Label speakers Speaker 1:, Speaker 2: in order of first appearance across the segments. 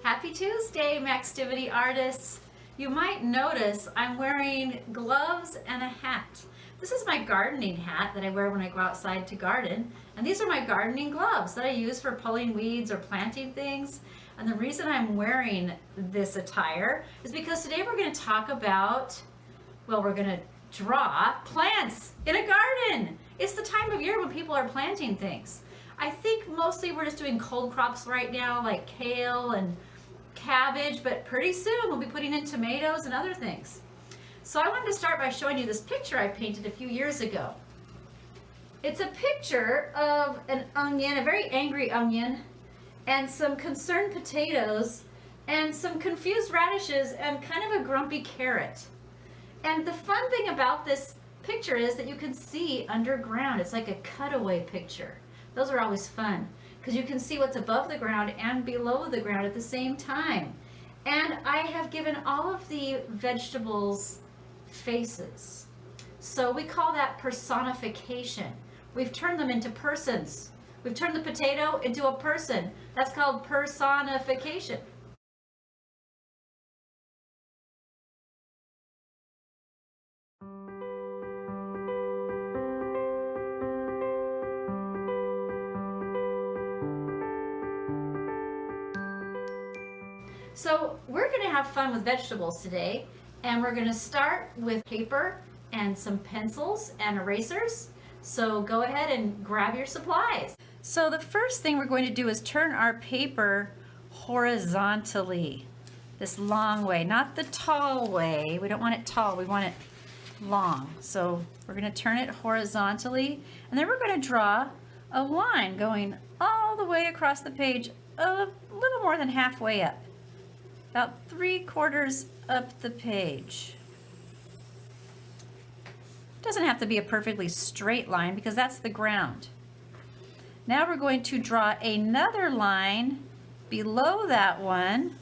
Speaker 1: Happy Tuesday, Maxtivity artists. You might notice I'm wearing gloves and a hat. This is my gardening hat that I wear when I go outside to garden. And these are my gardening gloves that I use for pulling weeds or planting things. And the reason I'm wearing this attire is because today we're going to talk about, well, we're going to draw plants in a garden. It's the time of year when people are planting things. I think mostly we're just doing cold crops right now, like kale and cabbage, but pretty soon we'll be putting in tomatoes and other things. So I wanted to start by showing you this picture I painted a few years ago. It's a picture of an onion, a very angry onion, and some concerned potatoes, and some confused radishes, and kind of a grumpy carrot. And the fun thing about this picture is that you can see underground. It's like a cutaway picture. Those are always fun because you can see what's above the ground and below the ground at the same time. And I have given all of the vegetables faces. So we call that personification. We've turned them into persons. We've turned the potato into a person. That's called personification. So we're going to have fun with vegetables today, and we're going to start with paper and some pencils and erasers. So go ahead and grab your supplies. So the first thing we're going to do is turn our paper horizontally, this long way, not the tall way. We don't want it tall, we want it long. So we're going to turn it horizontally, and then we're going to draw a line going all the way across the page, a little more than halfway up. About 3/4 up the page. Doesn't have to be a perfectly straight line because that's the ground. Now we're going to draw another line below that one.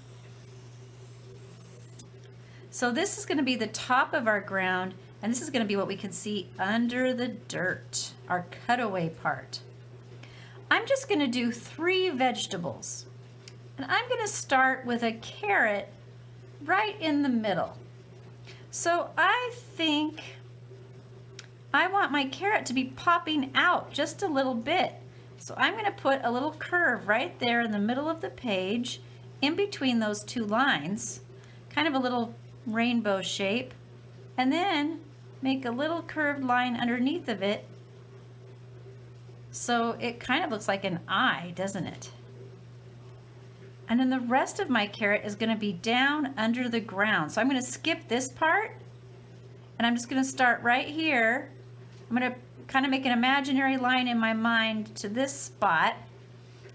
Speaker 1: So this is going to be the top of our ground, and this is going to be what we can see under the dirt, our cutaway part. I'm just going to do 3 vegetables. And I'm going to start with a carrot right in the middle. So I think I want my carrot to be popping out just a little bit. So I'm going to put a little curve right there in the middle of the page, in between those 2 lines, kind of a little rainbow shape, and then make a little curved line underneath of it. So it kind of looks like an eye, doesn't it? And then the rest of my carrot is going to be down under the ground. So I'm going to skip this part, and I'm just going to start right here. I'm going to kind of make an imaginary line in my mind to this spot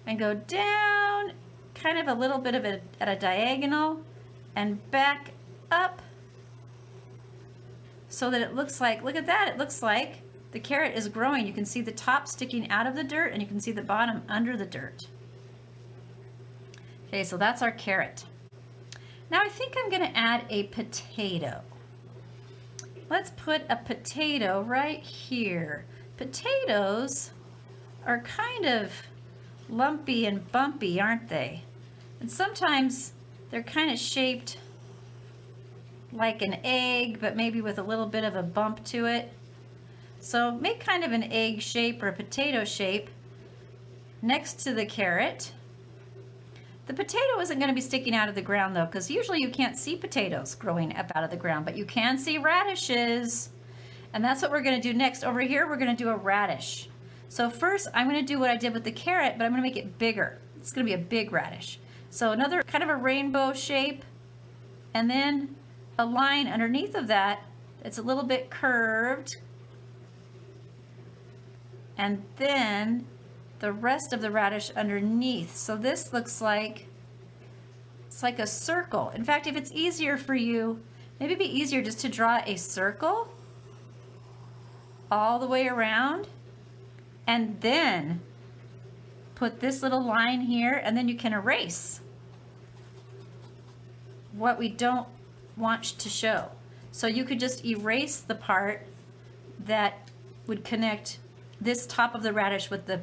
Speaker 1: and go down kind of a little bit of at a diagonal and back up so that it looks like, look at that, it looks like the carrot is growing. You can see the top sticking out of the dirt, and you can see the bottom under the dirt. Okay, so that's our carrot. Now I think I'm going to add a potato. Let's put a potato right here. Potatoes are kind of lumpy and bumpy, aren't they? And sometimes they're kind of shaped like an egg, but maybe with a little bit of a bump to it. So make kind of an egg shape or a potato shape next to the carrot. The potato isn't going to be sticking out of the ground though, because usually you can't see potatoes growing up out of the ground, but you can see radishes. And that's what we're going to do next. Over here, we're going to do a radish. So first, I'm going to do what I did with the carrot, but I'm going to make it bigger. It's going to be a big radish. So another kind of a rainbow shape, and then a line underneath of that that's a little bit curved. And then the rest of the radish underneath. So this looks like, it's like a circle. In fact, if it's easier for you, maybe it'd be easier just to draw a circle all the way around and then put this little line here, and then you can erase what we don't want to show. So you could just erase the part that would connect this top of the radish with the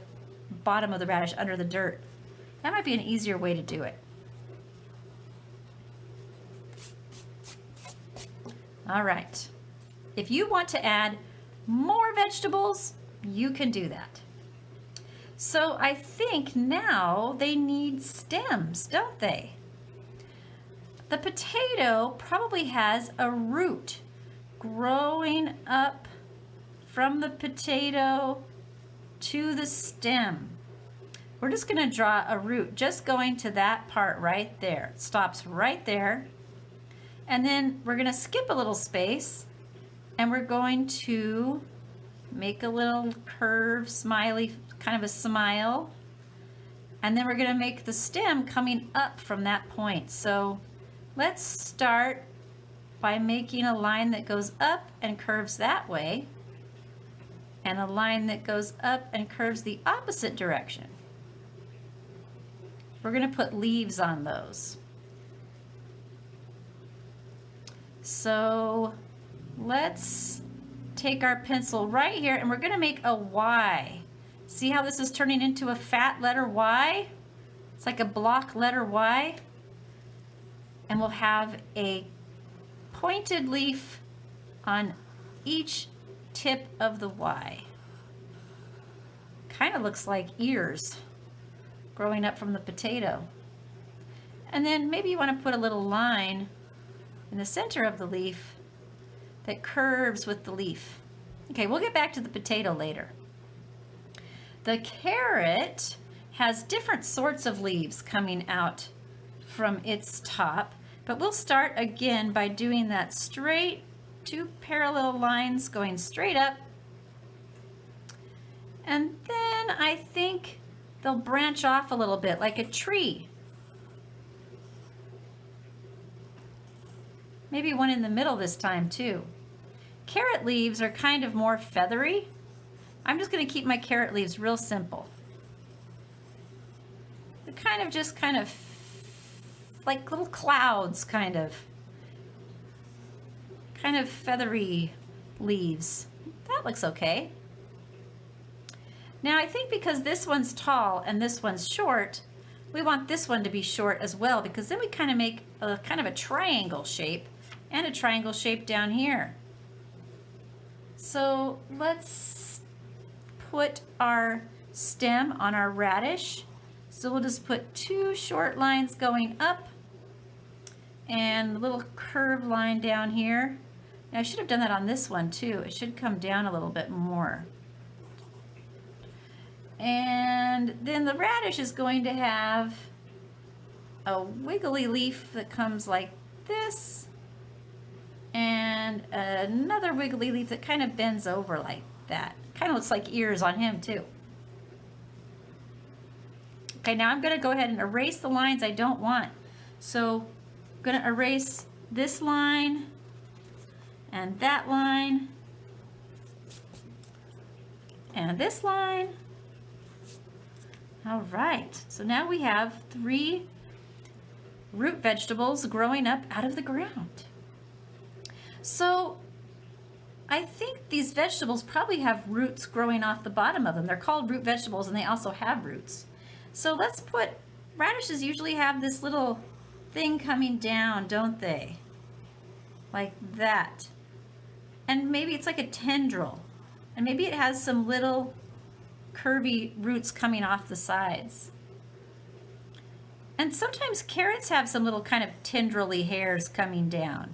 Speaker 1: bottom of the radish under the dirt. That might be an easier way to do it. All right. If you want to add more vegetables, you can do that. So I think now they need stems, don't they? The potato probably has a root growing up from the potato to the stem. We're just going to draw a root just going to that part right there. It stops right there. And then we're going to skip a little space and we're going to make a little curve, smiley, kind of a smile. And then we're going to make the stem coming up from that point. So let's start by making a line that goes up and curves that way, and a line that goes up and curves the opposite direction. We're going to put leaves on those. So let's take our pencil right here and we're going to make a Y. See how this is turning into a fat letter Y? It's like a block letter Y. And we'll have a pointed leaf on each tip of the Y. Kind of looks like ears growing up from the potato. And then maybe you want to put a little line in the center of the leaf that curves with the leaf. Okay, we'll get back to the potato later. The carrot has different sorts of leaves coming out from its top, but we'll start again by doing that straight, two parallel lines going straight up. And then I think they'll branch off a little bit like a tree. Maybe one in the middle this time too. Carrot leaves are kind of more feathery. I'm just going to keep my carrot leaves real simple. They're kind of like little clouds, kind of feathery leaves. That looks okay. Now I think because this one's tall and this one's short, we want this one to be short as well, because then we kind of make a kind of a triangle shape and a triangle shape down here. So let's put our stem on our radish. So we'll just put two short lines going up and a little curved line down here. Now I should have done that on this one too. It should come down a little bit more. And then the radish is going to have a wiggly leaf that comes like this, and another wiggly leaf that kind of bends over like that. Kind of looks like ears on him too. Okay, now I'm going to go ahead and erase the lines I don't want. So I'm going to erase this line and that line and this line. All right, so now we have 3 root vegetables growing up out of the ground. So I think these vegetables probably have roots growing off the bottom of them. They're called root vegetables and they also have roots. So let's put, radishes usually have this little thing coming down, don't they? Like that. And maybe it's like a tendril. And maybe it has some little curvy roots coming off the sides. And sometimes carrots have some little kind of tendrily hairs coming down.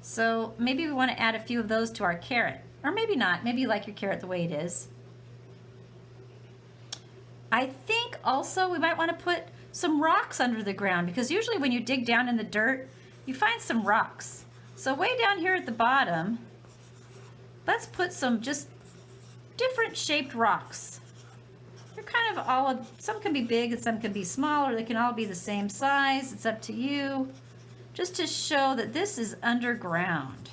Speaker 1: So maybe we want to add a few of those to our carrot. Or maybe not. Maybe you like your carrot the way it is. I think also we might want to put some rocks under the ground, because usually when you dig down in the dirt, you find some rocks. So way down here at the bottom, let's put some just different shaped rocks. They're kind of all, some can be big and some can be small, or they can all be the same size. It's up to you. Just to show that this is underground.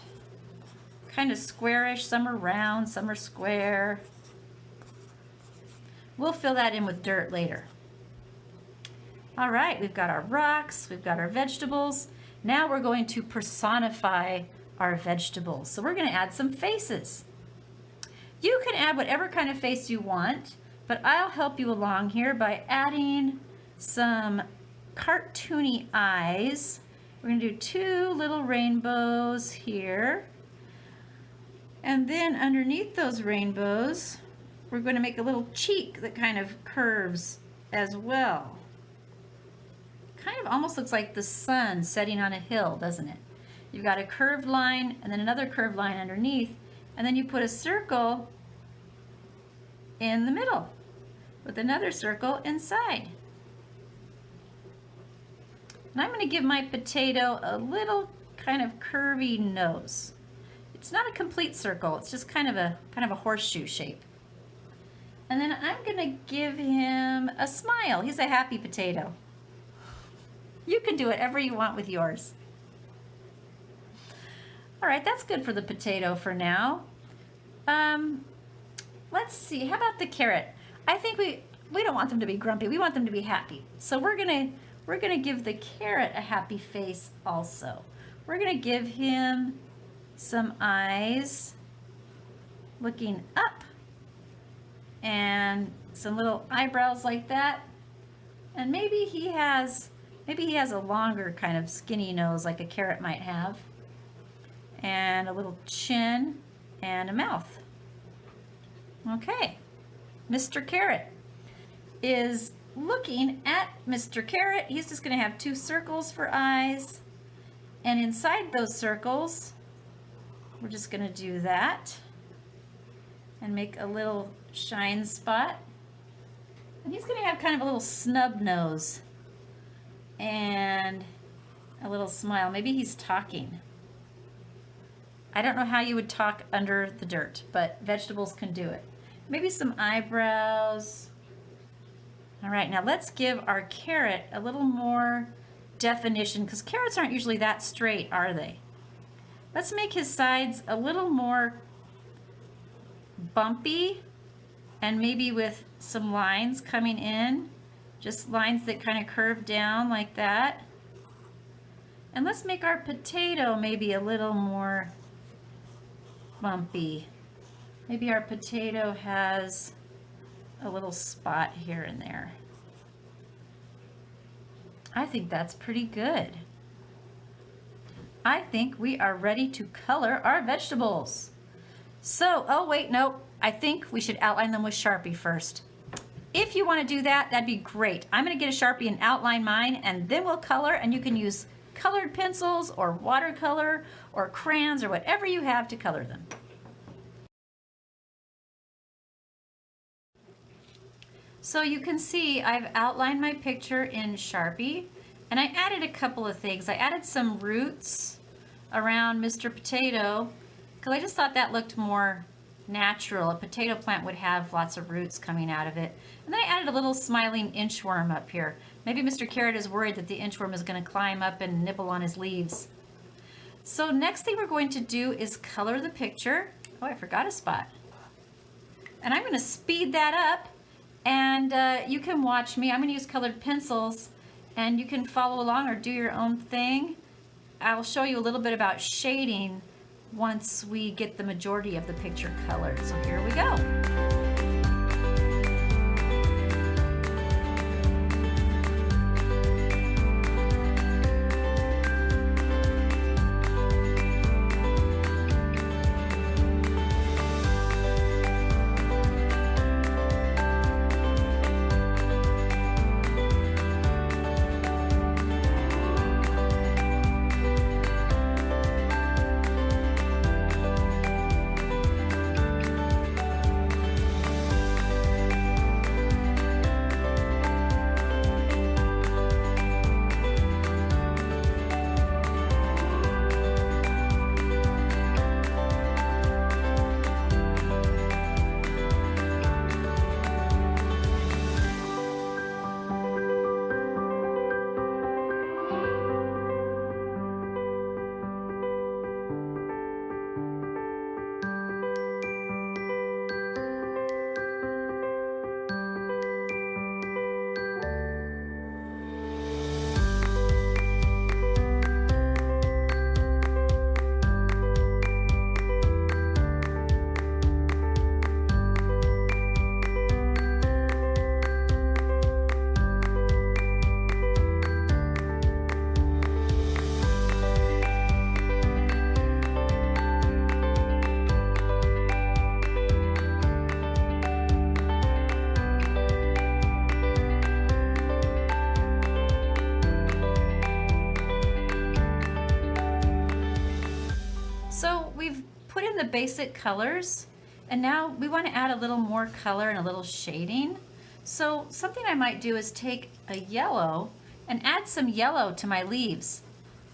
Speaker 1: Kind of squarish, some are round, some are square. We'll fill that in with dirt later. All right, we've got our rocks, we've got our vegetables. Now we're going to personify our vegetables. So we're going to add some faces. You can add whatever kind of face you want, but I'll help you along here by adding some cartoony eyes We're going to do 2 little rainbows here. And then underneath those rainbows, we're going to make a little cheek that kind of curves as well. Kind of almost looks like the sun setting on a hill, doesn't it? You've got a curved line and then another curved line underneath, and then you put a circle in the middle with another circle inside. And I'm going to give my potato a little kind of curvy nose. It's not a complete circle, it's just kind of a horseshoe shape. And then I'm going to give him a smile. He's a happy potato. You can do whatever you want with yours. All right, that's good for the potato for now. Let's see, how about the carrot? I think we don't want them to be grumpy, we want them to be happy. So we're gonna give the carrot a happy face also. We're gonna give him some eyes looking up and some little eyebrows like that. And maybe he has a longer kind of skinny nose like a carrot might have. And a little chin and a mouth. Okay, Mr. Carrot is looking at Mr. Carrot. He's just going to have 2 circles for eyes. And inside those circles, we're just going to do that and make a little shine spot. And he's going to have kind of a little snub nose and a little smile. Maybe he's talking. I don't know how you would talk under the dirt, but vegetables can do it. Maybe some eyebrows. All right, now let's give our carrot a little more definition, because carrots aren't usually that straight, are they? Let's make his sides a little more bumpy and maybe with some lines coming in, just lines that kind of curve down like that. And let's make our potato maybe a little more bumpy. Maybe our potato has a little spot here and there. I think that's pretty good. I think we are ready to color our vegetables. So, oh wait, no, I think we should outline them with Sharpie first. If you want to do that, that'd be great. I'm going to get a Sharpie and outline mine, and then we'll color, and you can use colored pencils or watercolor or crayons or whatever you have to color them. So you can see I've outlined my picture in Sharpie, and I added a couple of things. I added some roots around Mr. Potato because I just thought that looked more natural. A potato plant would have lots of roots coming out of it. And then I added a little smiling inchworm up here. Maybe Mr. Carrot is worried that the inchworm is going to climb up and nibble on his leaves. So next thing we're going to do is color the picture. Oh, I forgot a spot. And I'm going to speed that up. And you can watch me. I'm going to use colored pencils, and you can follow along or do your own thing. I'll show you a little bit about shading once we get the majority of the picture colored. So here we go. the basic colors, and now we want to add a little more color and a little shading. So something I might do is take a yellow and add some yellow to my leaves.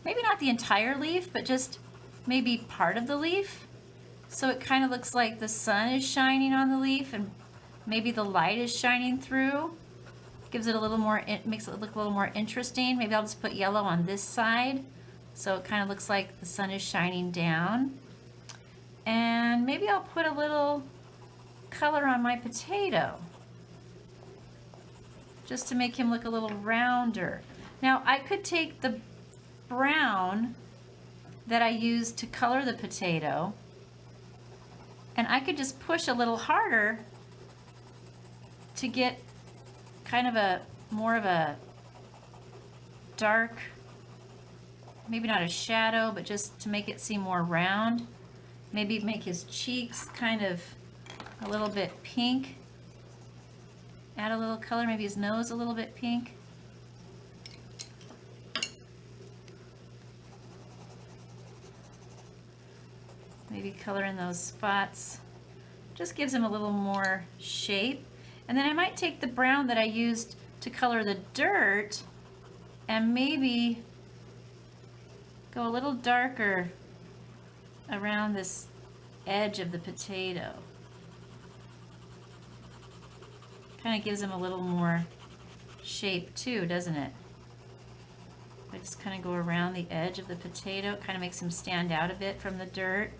Speaker 1: Maybe not the entire leaf, but just maybe part of the leaf. So it kind of looks like the sun is shining on the leaf and maybe the light is shining through. Gives it a little more, it makes it look a little more interesting. Maybe I'll just put yellow on this side. So it kind of looks like the sun is shining down. And maybe I'll put a little color on my potato, just to make him look a little rounder. Now I could take the brown that I used to color the potato, and I could just push a little harder to get kind of a more of a dark, maybe not a shadow, but just to make it seem more round. Maybe make his cheeks kind of a little bit pink. Add a little color, maybe his nose a little bit pink. Maybe color in those spots. Just gives him a little more shape. And then I might take the brown that I used to color the dirt and maybe go a little darker around this edge of the potato. Kind of gives him a little more shape too, doesn't it? I just kind of go around the edge of the potato. It kind of makes him stand out a bit from the dirt.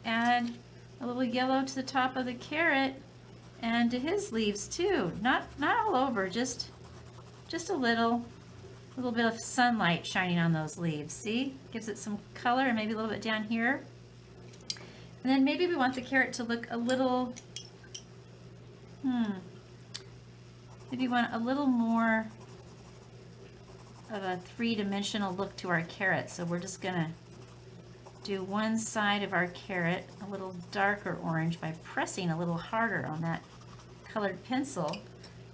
Speaker 1: Add a little yellow to the top of the carrot and to his leaves too. Not all over, just a little bit of sunlight shining on those leaves. See? Gives it some color, and maybe a little bit down here. And then maybe we want the carrot to look a little, maybe we want a little more of a three-dimensional look to our carrot. So we're just gonna do one side of our carrot a little darker orange by pressing a little harder on that colored pencil.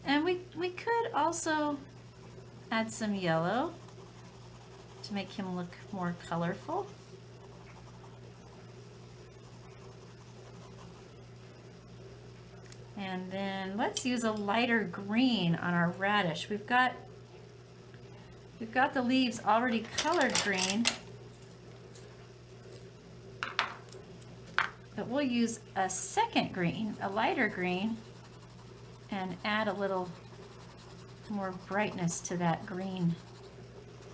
Speaker 1: And we could also add some yellow to make him look more colorful. And then let's use a lighter green on our radish. We've got the leaves already colored green, but we'll use a second green, a lighter green, and add a little more brightness to that green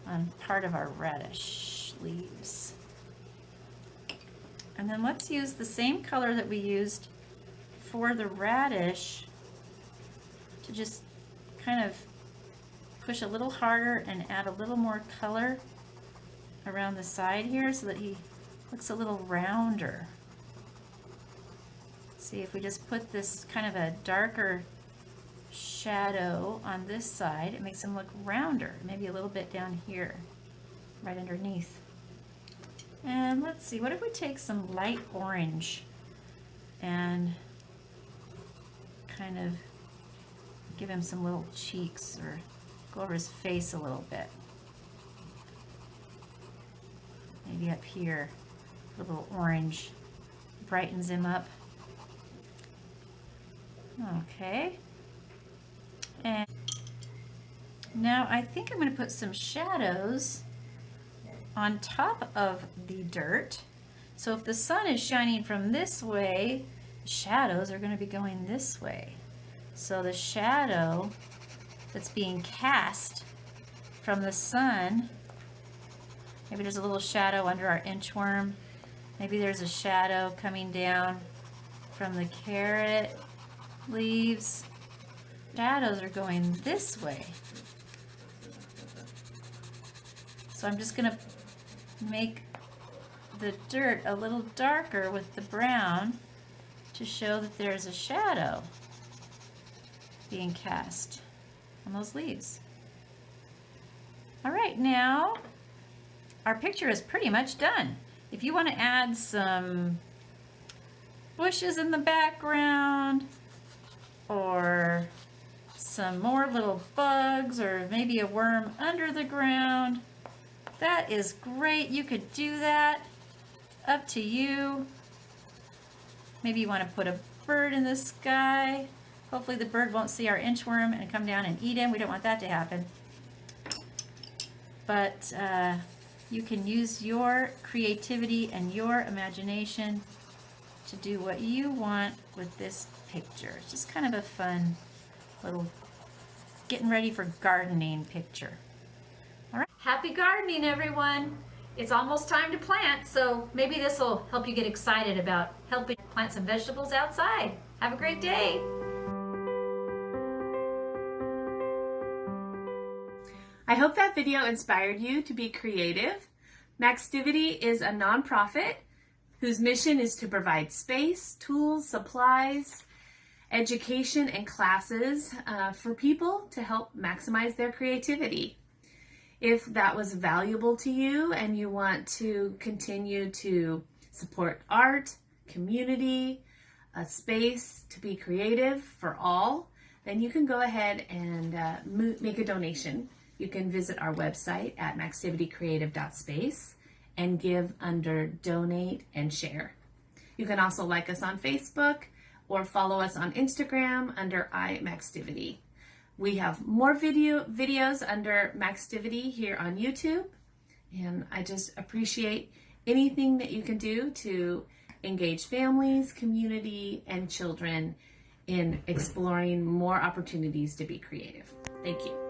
Speaker 1: on part of our radish leaves. And then let's use the same color that we used for the radish to just kind of push a little harder and add a little more color around the side here so that he looks a little rounder. See, if we just put this kind of a darker shadow on this side, it makes him look rounder, maybe a little bit down here, right underneath. And let's see, what if we take some light orange and kind of give him some little cheeks, or go over his face a little bit. Maybe up here, a little orange brightens him up. Okay. And now I think I'm going to put some shadows on top of the dirt. So if the sun is shining from this way, the shadows are going to be going this way. So the shadow that's being cast from the sun, maybe there's a little shadow under our inchworm. Maybe there's a shadow coming down from the carrot leaves. Shadows are going this way. So I'm just going to make the dirt a little darker with the brown to show that there's a shadow being cast on those leaves. All right, now our picture is pretty much done. If you want to add some bushes in the background or some more little bugs or maybe a worm under the ground. That is great. You could do that. Up to you. Maybe you want to put a bird in the sky. Hopefully the bird won't see our inchworm and come down and eat him. We don't want that to happen. But you can use your creativity and your imagination to do what you want with this picture. It's just kind of a fun little getting ready for gardening picture. All right. Happy gardening, everyone. It's almost time to plant, so maybe this will help you get excited about helping plant some vegetables outside. Have a great day.
Speaker 2: I hope that video inspired you to be creative. Maxtivity is a nonprofit whose mission is to provide space, tools, supplies, education, and classes for people to help maximize their creativity. If that was valuable to you and you want to continue to support art, community, a space to be creative for all, then you can go ahead and make a donation. You can visit our website at maxtivitycreative.space and give under donate and share. You can also like us on Facebook or follow us on Instagram under iMaxtivity. We have more videos under Maxtivity here on YouTube, and I just appreciate anything that you can do to engage families, community, and children in exploring more opportunities to be creative. Thank you.